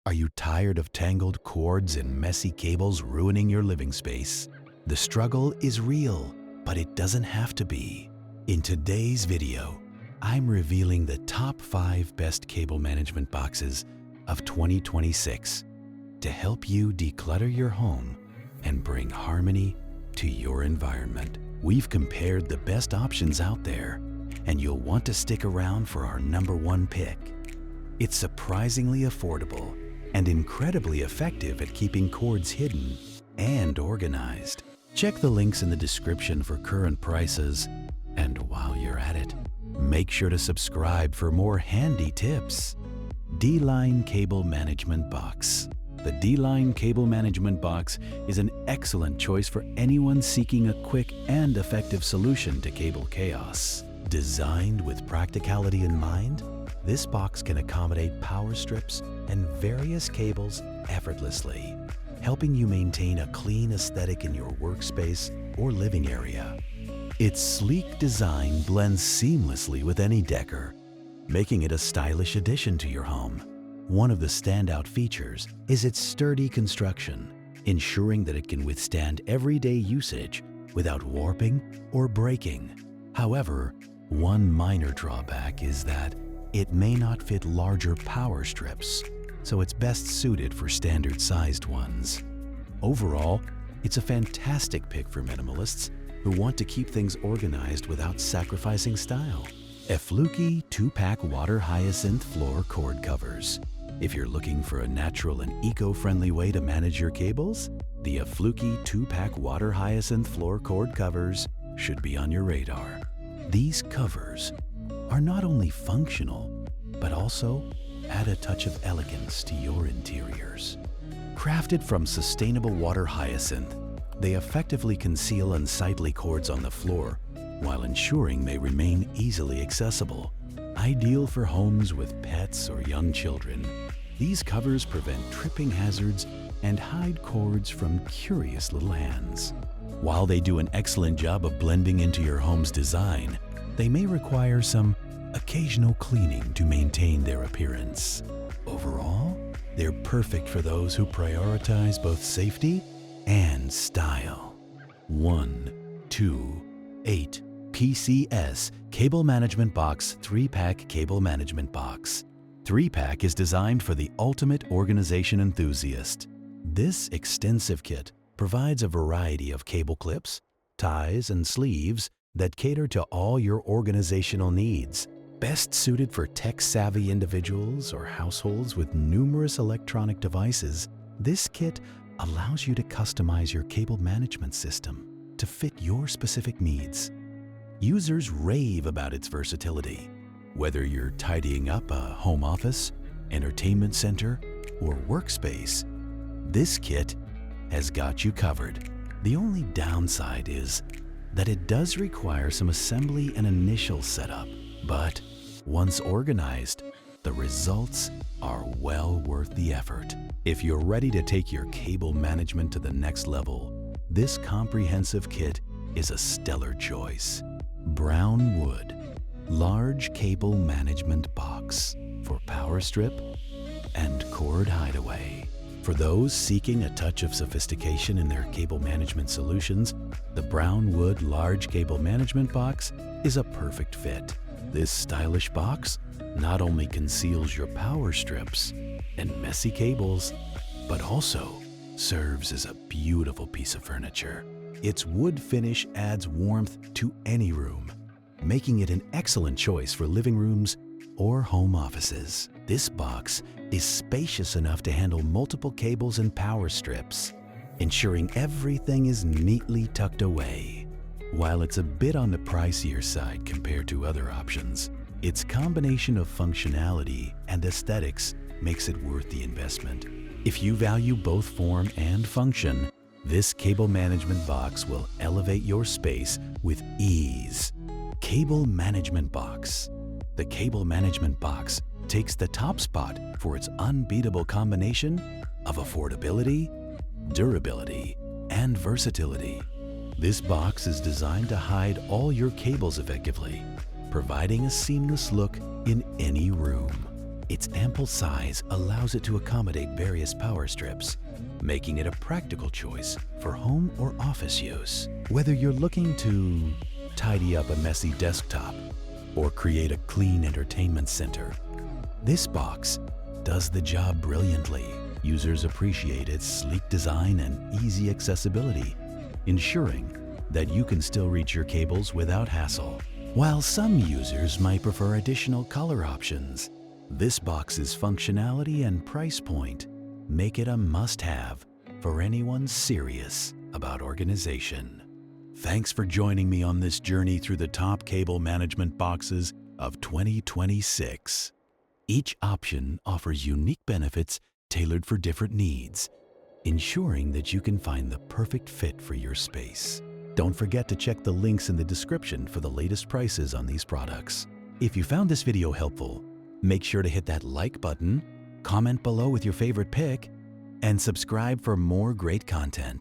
Are you tired of tangled cords and messy cables ruining your living space? The struggle is real, but it doesn't have to be. In today's video, I'm revealing the top 5 best cable management boxes of 2026 to help you declutter your home and bring harmony to your environment. We've compared the best options out there, and you'll want to stick around for our #1 pick. It's surprisingly affordable and incredibly effective at keeping cords hidden and organized. Check the links in the description for current prices, and while you're at it, make sure to subscribe for more handy tips. D-Line Cable Management Box. The D-Line Cable Management Box is an excellent choice for anyone seeking a quick and effective solution to cable chaos. Designed with practicality in mind, this box can accommodate power strips and various cables effortlessly, helping you maintain a clean aesthetic in your workspace or living area. Its sleek design blends seamlessly with any decor, making it a stylish addition to your home. One of the standout features is its sturdy construction, ensuring that it can withstand everyday usage without warping or breaking. However, one minor drawback is that it may not fit larger power strips, so it's best suited for standard-sized ones. Overall, it's a fantastic pick for minimalists who want to keep things organized without sacrificing style. Efluky 2-pack water hyacinth floor cord covers. If you're looking for a natural and eco-friendly way to manage your cables, the efluky 2-pack water hyacinth floor cord covers should be on your radar. These covers are not only functional, but also add a touch of elegance to your interiors. Crafted from sustainable water hyacinth, they effectively conceal unsightly cords on the floor while ensuring they remain easily accessible. Ideal for homes with pets or young children, these covers prevent tripping hazards and hide cords from curious little hands. While they do an excellent job of blending into your home's design, they may require some occasional cleaning to maintain their appearance. Overall, they're perfect for those who prioritize both safety and style. 128 PCS Cable Management Box 3-pack Cable Management Box. 3-pack is designed for the ultimate organization enthusiast. This extensive kit provides a variety of cable clips, ties, and sleeves that cater to all your organizational needs. Best suited for tech-savvy individuals or households with numerous electronic devices, this kit allows you to customize your cable management system to fit your specific needs. Users rave about its versatility. Whether you're tidying up a home office, entertainment center, or workspace, this kit has got you covered. The only downside is that it does require some assembly and initial setup, but once organized, the results are well worth the effort. If you're ready to take your cable management to the next level, this comprehensive kit is a stellar choice. Brown Wood Large Cable Management Box for Power Strip and Cord Hideaway. For those seeking a touch of sophistication in their cable management solutions, the Brown Wood Large Cable Management Box is a perfect fit. This stylish box not only conceals your power strips and messy cables, but also serves as a beautiful piece of furniture. Its wood finish adds warmth to any room, making it an excellent choice for living rooms or home offices. This box is spacious enough to handle multiple cables and power strips, ensuring everything is neatly tucked away. While it's a bit on the pricier side compared to other options, its combination of functionality and aesthetics makes it worth the investment. If you value both form and function, this cable management box will elevate your space with ease. Cable Management Box. The Cable Management Box takes the top spot for its unbeatable combination of affordability, durability, and versatility. This box is designed to hide all your cables effectively, providing a seamless look in any room. Its ample size allows it to accommodate various power strips, making it a practical choice for home or office use. Whether you're looking to tidy up a messy desktop or create a clean entertainment center, this box does the job brilliantly. Users appreciate its sleek design and easy accessibility, ensuring that you can still reach your cables without hassle. While some users might prefer additional color options, this box's functionality and price point make it a must-have for anyone serious about organization. Thanks for joining me on this journey through the top cable management boxes of 2026. Each option offers unique benefits tailored for different needs, ensuring that you can find the perfect fit for your space. Don't forget to check the links in the description for the latest prices on these products. If you found this video helpful, make sure to hit that like button, comment below with your favorite pick, and subscribe for more great content.